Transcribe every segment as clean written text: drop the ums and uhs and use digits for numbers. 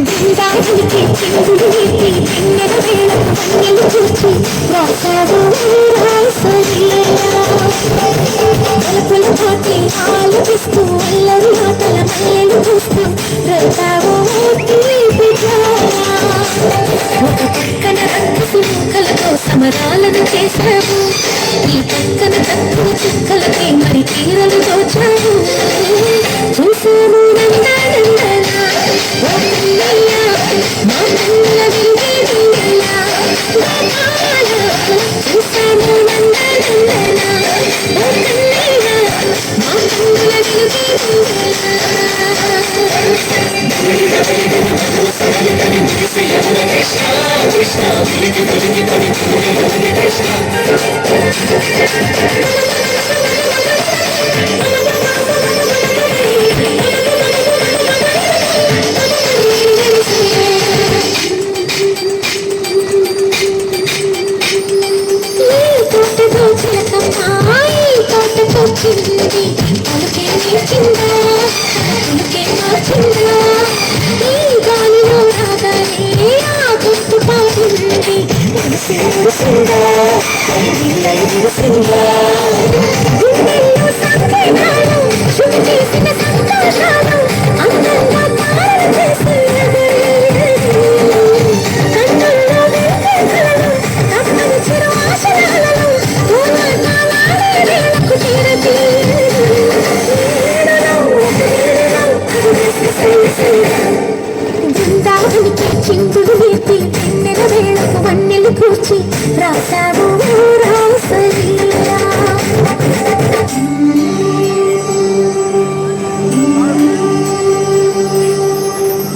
బృందావనికి చిందులు నీతి పిన్నెల వేళకు వన్నెలు చూచి రాసావు తలుపుల పోటీ ఆలోచిస్తూ అల్లరి ఆటల మల్లెలు చూస్తూ రేతావు ఒక పక్కన రంగు కలతో సమరాలను చేశావు, ఈ పక్కన తక్కువ చుక్కలకి మరి తీరలు దోచావు. చూసాము మా కన్నుల చూసాము చిందులు నీతి పిన్నెల వేళకు వన్నెలు కూర్చి రాసావు రాసలీలా.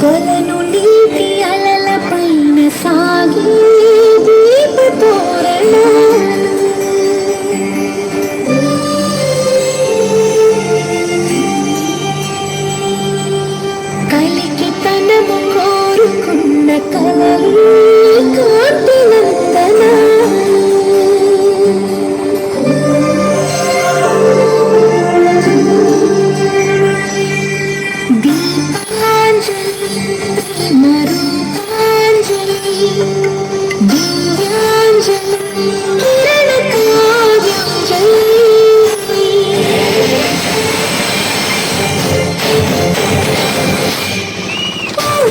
కొలను నీటి అలల పైన సాగి దీపతోరణాలు కలికి తనము కోరుకున్న కలలు కాంతినందన దీపాంజలి మరుతాంజలి దివ్యాంజలి కిరణ కావ్యాంజలి.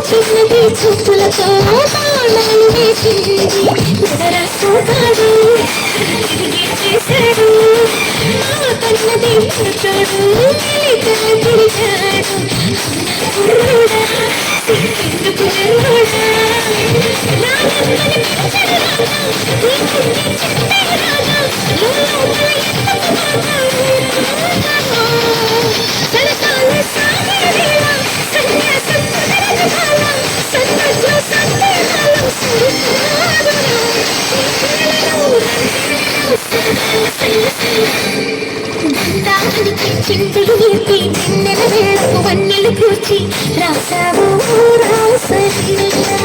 చిన్నది చూపులతో బాణాలు వేసింది ఎదరసోగాడు తిరిగి చేశాడు, కన్నది చూడు తిరిగాడు కుర్రుడా ఎందుకు కుర్రుడా చిందులు నీతి పిన్నెల వేళకు వన్నెలు కూర్చి రాసావు రాసలీలా.